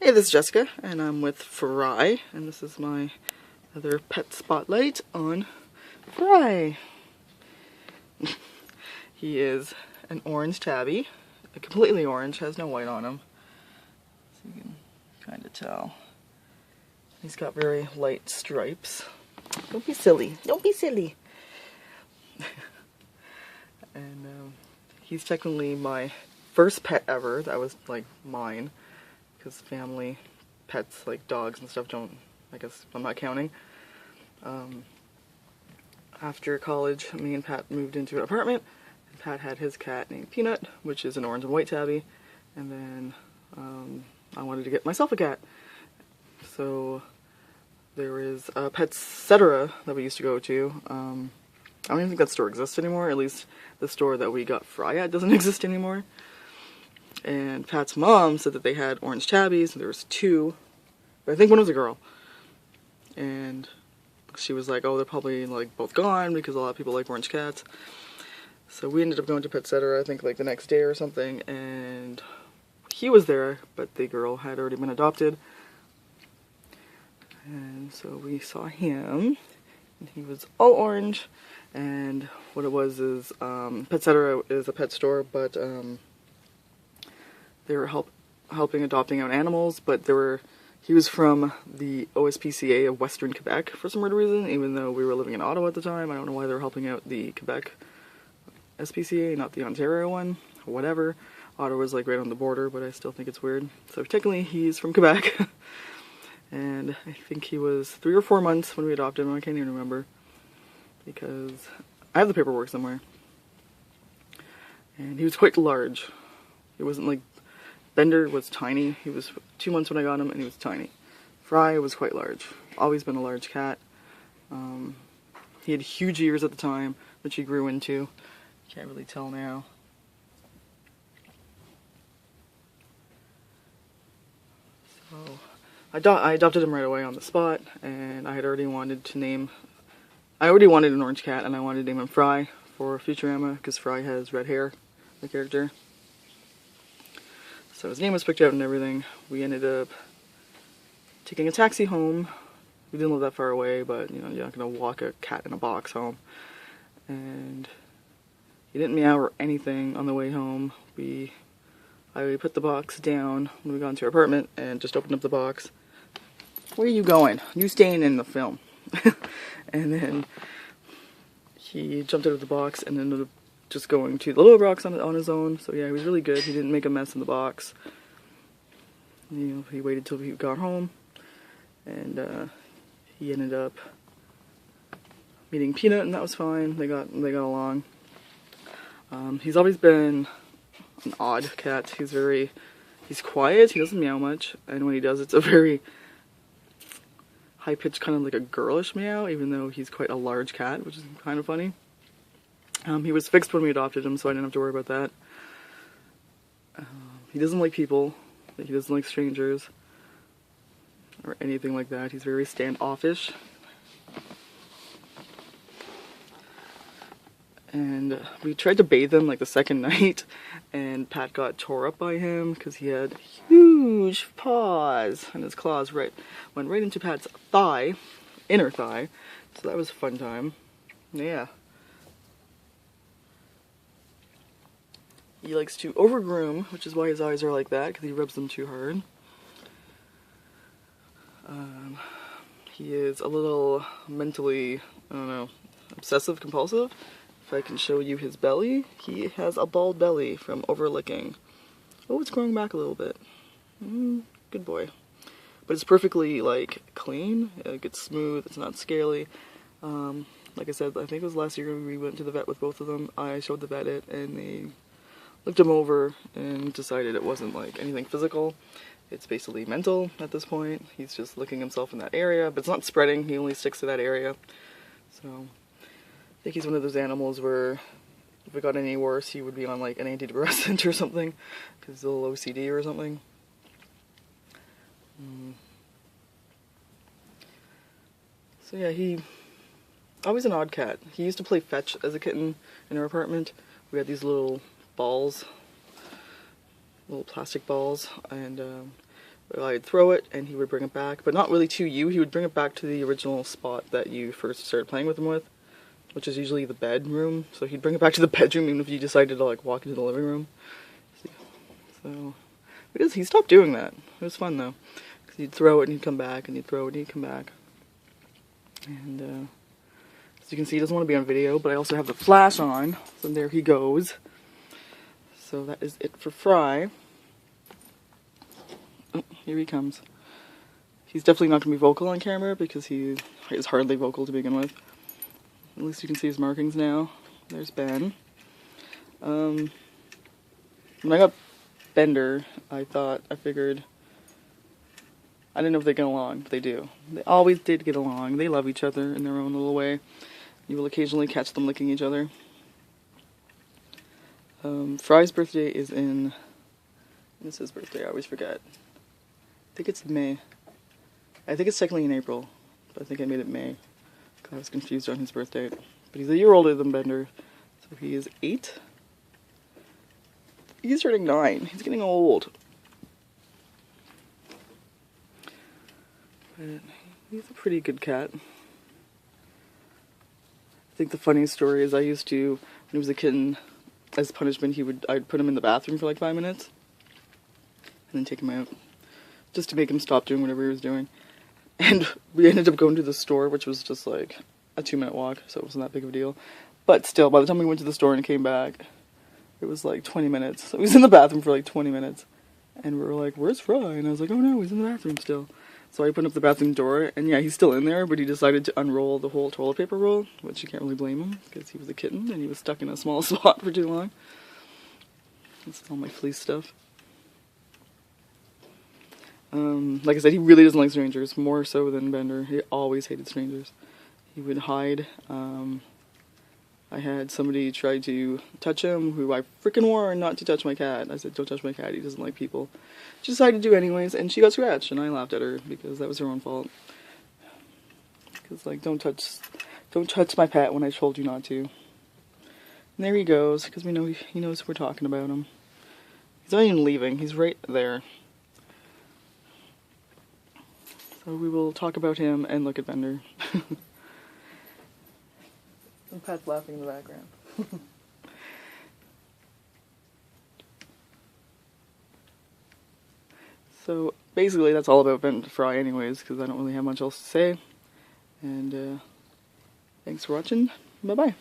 Hey, this is Jessica, and I'm with Fry, and this is my other pet spotlight on Fry. He is an orange tabby, completely orange, has no white on him, so you can kind of tell. He's got very light stripes. Don't be silly, don't be silly. And he's technically my first pet ever that was like mine. Because family pets like dogs and stuff don't, I guess I'm not counting. After college, me and Pat moved into an apartment, and Pat had his cat named Peanut, which is an orange and white tabby, and then I wanted to get myself a cat. So there is a Petcetera that we used to go to. I don't even think that store exists anymore, at least the store that we got Fry at doesn't exist anymore. And Pat's mom said that they had orange tabbies, and there was two, but I think one was a girl. And she was like, oh, they're probably like both gone because a lot of people like orange cats. So we ended up going to Petcetera, I think like the next day or something, and he was there, but the girl had already been adopted. And so we saw him, and he was all orange, and what it was is, Petcetera is a pet store, but they were helping adopting out animals, but he was from the OSPCA of Western Quebec for some weird reason, even though we were living in Ottawa at the time. I don't know why they were helping out the Quebec SPCA, not the Ontario one, whatever. Ottawa's like right on the border, but I still think it's weird. So technically he's from Quebec, and I think he was 3 or 4 months when we adopted him. I can't even remember, because I have the paperwork somewhere. And he was quite large. He wasn't like Bender was tiny. He was 2 months when I got him, and he was tiny. Fry was quite large. Always been a large cat. He had huge ears at the time, which he grew into. Can't really tell now. So I adopted him right away on the spot, and I already wanted an orange cat, and I wanted to name him Fry for Futurama, because Fry has red hair, the character. So his name was picked out and everything. We ended up taking a taxi home. We didn't live that far away, but you know, you're not gonna walk a cat in a box home. And he didn't meow or anything on the way home. I put the box down when we got into our apartment and just opened up the box. Where are you going? You staying in the film. And then he jumped out of the box and ended up just going to the little box on his own. So yeah, he was really good. He didn't make a mess in the box. You know, he waited till he got home, and he ended up meeting Peanut, and that was fine. They got along. He's always been an odd cat. He's quiet. He doesn't meow much, and when he does, it's a very high pitched, kind of like a girlish meow, even though he's quite a large cat, which is kind of funny. He was fixed when we adopted him, so I didn't have to worry about that. He doesn't like people. He doesn't like strangers or anything like that. He's very standoffish. And we tried to bathe him like the second night, and Pat got tore up by him because he had huge paws, and his claws went right into Pat's thigh, inner thigh. So that was a fun time. Yeah. He likes to overgroom, which is why his eyes are like that, because he rubs them too hard. He is a little mentally, I don't know, obsessive compulsive. If I can show you his belly, he has a bald belly from overlicking. Oh, it's growing back a little bit. Good boy. But it's perfectly, like, clean. It's smooth. It's not scaly. Like I said, I think it was last year we went to the vet with both of them. I showed the vet it, and they looked him over and decided it wasn't like anything physical. It's basically mental at this point. He's just licking himself in that area, but it's not spreading. He only sticks to that area. So I think he's one of those animals where if it got any worse, he would be on like an antidepressant or something, because he's a little OCD or something. So yeah, he always an odd cat. He used to play fetch as a kitten in our apartment. We had these little balls, little plastic balls, and I'd throw it and he would bring it back, but not really to you. He would bring it back to the original spot that you first started playing with him with, which is usually the bedroom. So he'd bring it back to the bedroom even if you decided to like walk into the living room. So he stopped doing that. It was fun though, because he'd throw it and he'd come back, and he'd throw it and he'd come back. And as you can see, he doesn't want to be on video, but I also have the flash on, so there he goes. So that is it for Fry. Oh, here he comes. He's definitely not going to be vocal on camera because he is hardly vocal to begin with. At least you can see his markings now. There's Ben. When I got Bender, I figured, I didn't know if they get along, but they do. They always did get along. They love each other in their own little way. You will occasionally catch them licking each other. Fry's birthday is in... This is his birthday, I always forget. I think it's May. I think it's technically in April, but I think I made it May, because I was confused on his birth date. But he's a year older than Bender, so he is 8. He's turning 9. He's getting old. But he's a pretty good cat. I think the funniest story is I used to, when he was a kitten, as punishment, I'd put him in the bathroom for like 5 minutes, and then take him out, just to make him stop doing whatever he was doing. And we ended up going to the store, which was just like a 2-minute walk, so it wasn't that big of a deal. But still, by the time we went to the store and came back, it was like 20 minutes. So he was in the bathroom for like 20 minutes. And we were like, where's Fry? And I was like, oh no, he's in the bathroom still. So I opened up the bathroom door, and yeah, he's still in there, but he decided to unroll the whole toilet paper roll, which you can't really blame him, because he was a kitten, and he was stuck in a small spot for too long. This is all my fleece stuff. Like I said, he really doesn't like strangers, more so than Bender. He always hated strangers. He would hide. I had somebody try to touch him, who I freaking warned not to touch my cat. I said, don't touch my cat, he doesn't like people. She decided to do anyways, and she got scratched, and I laughed at her, because that was her own fault. Because, like, don't touch my pet when I told you not to. And there he goes, because we know he knows we're talking about him. He's not even leaving, he's right there. So we will talk about him and look at Bender. And Pat's laughing in the background. So basically that's all about Ben Fry anyways, because I don't really have much else to say. And thanks for watching. Bye bye.